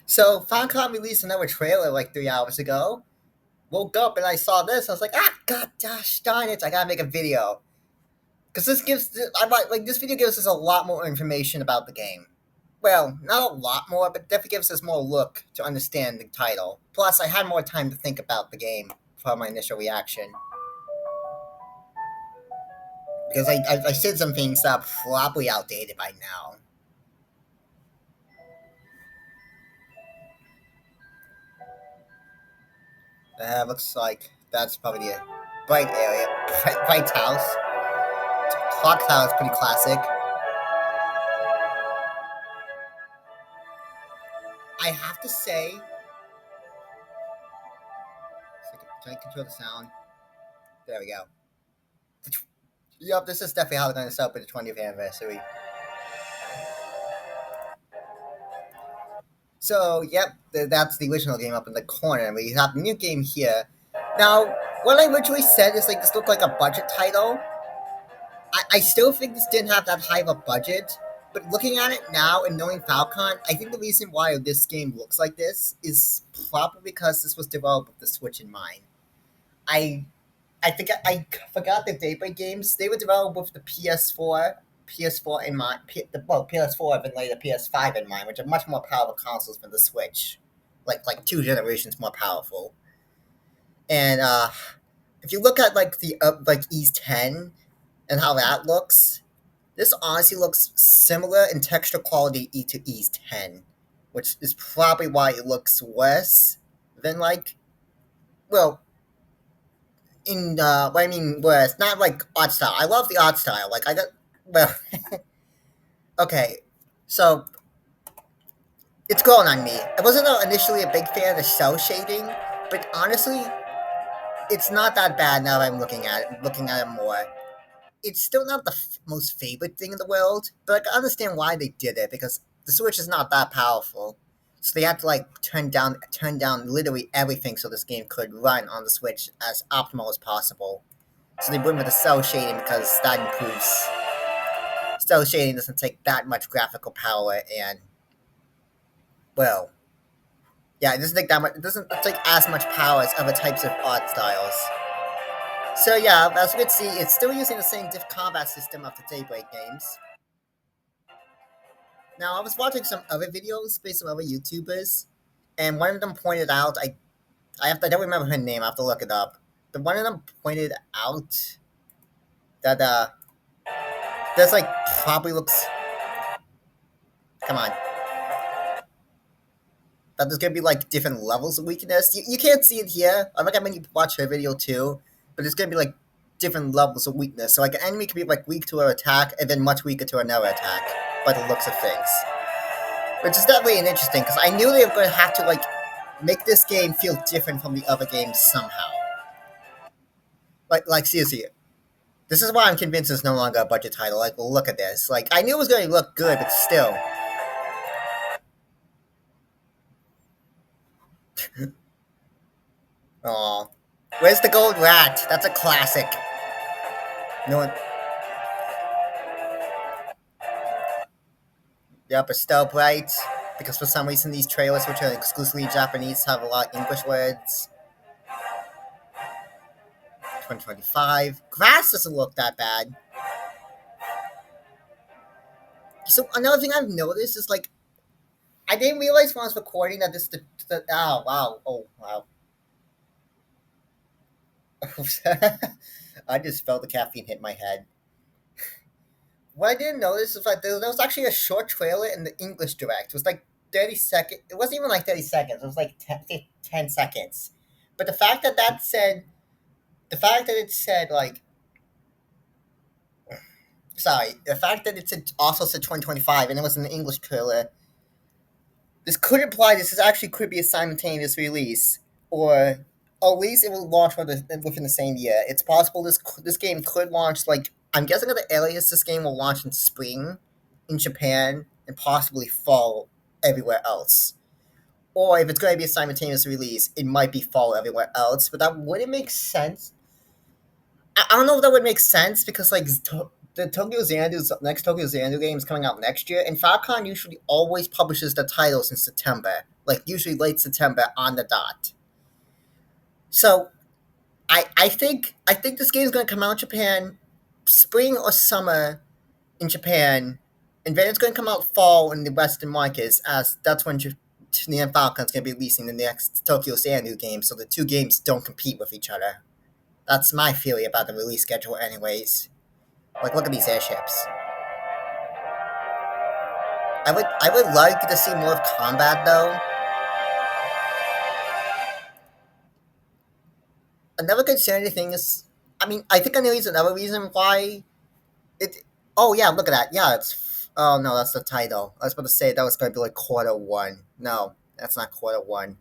So Falcom released another trailer like 3 hours ago. Woke up and I saw this. I was like, god gosh darn it! I gotta make a video because this video gives us a lot more information about the game. Well, not a lot more, but definitely gives us more look to understand the title. Plus, I had more time to think about the game for my initial reaction because I said some things that are probably outdated by now. Looks like that's probably the bright area, bright house. Clock tower is pretty classic. I have to say, can I control the sound? There we go. Yup, this is definitely how they're going to celebrate the 20th anniversary. So, yep, that's the original game up in the corner. We have the new game here. Now, what I originally said is like this looked like a budget title. I still think this didn't have that high of a budget, but looking at it now and knowing Falcon, I think the reason why this game looks like this is probably because this was developed with the Switch in mind. I I think I forgot the Daybreak games. They were developed with the PS4 in mind. PS4 and later PS5 in mind, which are much more powerful consoles than the Switch, like 2 generations more powerful. And if you look at like the like Ease 10 and how that looks, this honestly looks similar in texture quality to Ease 10, which is probably why it looks worse than like well in what I mean was not like art style. I love the art style. Like I got well, okay, so it's growing on me. I wasn't initially a big fan of the cell shading, but honestly, it's not that bad now that I'm looking at it more. It's still not the most favorite thing in the world, but like, I understand why they did it because the Switch is not that powerful. So they had to like turn down literally everything so this game could run on the Switch as optimal as possible. So they went with the cell shading because that improves. Cell shading doesn't take that much graphical power, and well, yeah, it doesn't take that much. It doesn't take as much power as other types of art styles. So yeah, as you can see, it's still using the same diff combat system of the Daybreak games. Now, I was watching some other videos based on other YouTubers, and one of them pointed out, I don't remember her name, I have to look it up. But one of them pointed out that there's like probably looks come on. That there's gonna be like different levels of weakness. You can't see it here. I recommend you watch her video too, but it's gonna be like different levels of weakness. So like an enemy can be like weak to an attack and then much weaker to another attack by the looks of things. Which is definitely interesting because I knew they were going to have to like make this game feel different from the other games somehow. Like seriously, this is why I'm convinced it's no longer a budget title. Like, well, look at this. Like, I knew it was going to look good, but still. Aw. Where's the gold rat? That's a classic. No one. Yep, it's still bright. Because for some reason these trailers, which are exclusively Japanese, have a lot of English words. 2025. Grass doesn't look that bad. So another thing I've noticed is like I didn't realize when I was recording that oh wow. I just felt the caffeine hit my head. What I didn't notice is like there was actually a short trailer in the English direct. It was like 30 seconds. It wasn't even like 30 seconds. It was like 10 seconds. But the fact that it said like sorry, the fact that it also said 2025 and it was in the English trailer, this could imply this is actually could be a simultaneous release, or at least it will launch within the same year. It's possible this game could launch like I'm guessing at the earliest this game will launch in spring in Japan and possibly fall everywhere else. Or if it's going to be a simultaneous release, it might be fall everywhere else. But that wouldn't make sense. I don't know if that would make sense because like the Tokyo Xandu's next Tokyo Xandu game is coming out next year, and Falcon usually always publishes the titles in September, like usually late September on the dot. So I think this game is going to come out in Japan spring or summer in Japan, and then it's going to come out fall in the Western markets, as that's when Nihon Falcom is going to be releasing the next Tokyo Xandu game, so the two games don't compete with each other. That's my theory about the release schedule, anyways. Like, look at these airships. I would like to see more of combat though. Another concerning thing is, I mean, I think I know is another reason why it. Oh yeah, look at that. Yeah, it's. Oh no, that's the title. I was about to say that was going to be like quarter one. No, that's not quarter one.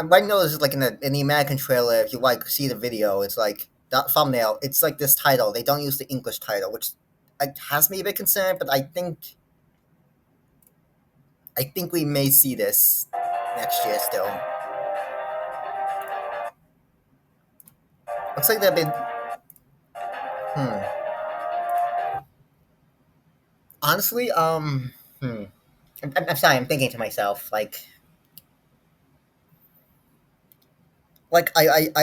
Right now, this is like in the American trailer. If you like see the video, it's like that thumbnail. It's like this title. They don't use the English title, which has me a bit concerned. But I think we may see this next year still. Looks like they've been. Hmm. Honestly, I'm sorry. I'm thinking to myself, I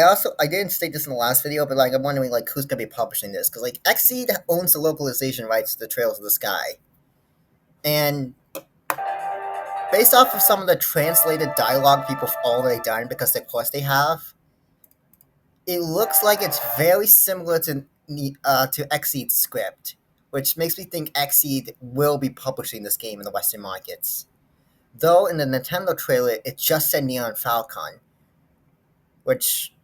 also I didn't state this in the last video, but like I'm wondering like who's gonna be publishing this because like Xseed owns the localization rights to the Trails of the Sky, and based off of some of the translated dialogue people have already done, because of course they have, it looks like it's very similar to Xseed's script, which makes me think Xseed will be publishing this game in the Western markets. Though in the Nintendo trailer, it just said Neon Falcon, which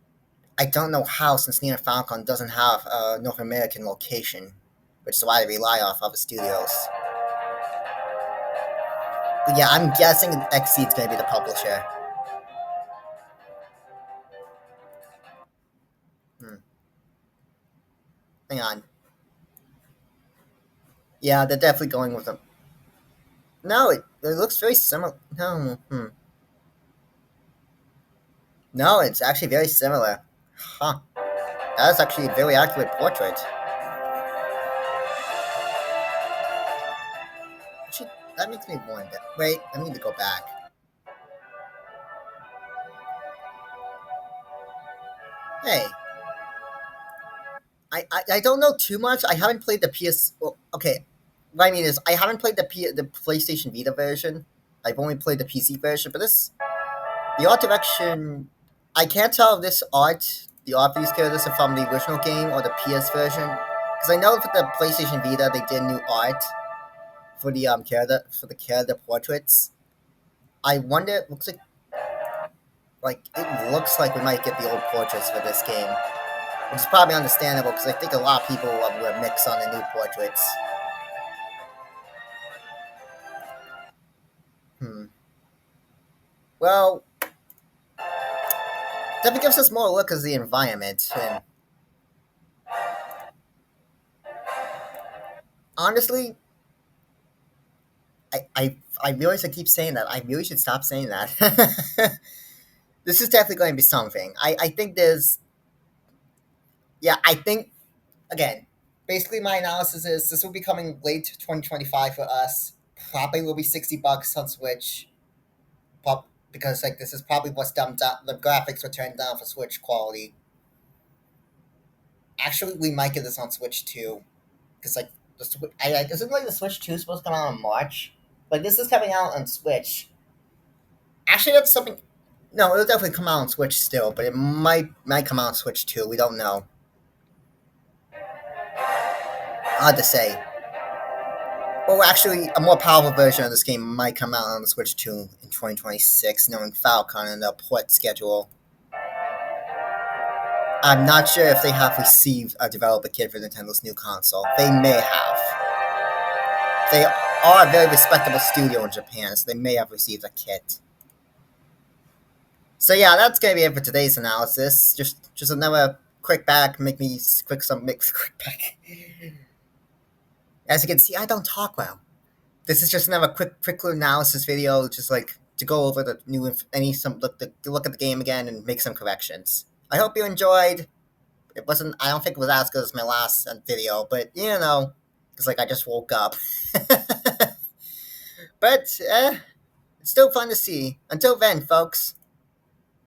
I don't know how, since Nihon Falcom doesn't have a North American location, which is why they rely off other studios. But yeah, I'm guessing Xseed's gonna be the publisher. Hmm. Hang on. Yeah, they're definitely going with them. No, it looks very similar. No, no, it's actually very similar. Huh. That's actually a very accurate portrait. Actually, that makes me wonder. Wait, I need to go back. Hey, I don't know too much. I haven't played the PS. Well, okay, what I mean is I haven't played the PlayStation Vita version. I've only played the PC version. But the art direction, I can't tell if the art for these characters are from the original game or the PS version. Because I know for the PlayStation Vita they did new art for the character portraits. I wonder. It looks like we might get the old portraits for this game, which is probably understandable because I think a lot of people will mix on the new portraits. Hmm. Well, that gives us more look as the environment, and honestly, I realize I keep saying that. I really should stop saying that. This is definitely going to be something. I think there's. Yeah, I think again. Basically, my analysis is this will be coming late 2025 for us. Probably will be $60 on Switch. Because like this is probably what's dumbed down. The graphics were turned down for Switch quality. Actually, we might get this on Switch too, because like isn't like the Switch 2 supposed to come out in March? Like this is coming out on Switch. Actually, that's something. No, it'll definitely come out on Switch still, but it might come out on Switch too. We don't know. Hard to say. Well, actually, a more powerful version of this game might come out on the Switch 2 in 2026, knowing Falcon and the port schedule. I'm not sure if they have received a developer kit for Nintendo's new console. They may have. They are a very respectable studio in Japan, so they may have received a kit. So yeah, that's gonna be it for today's analysis. Just another quick back, quick back. As you can see, I don't talk well. This is just another quick analysis video, just like to go over the new look at the game again and make some corrections. I hope you enjoyed. It wasn't. I don't think it was as good as my last video, but it's like I just woke up. But it's still fun to see. Until then, folks.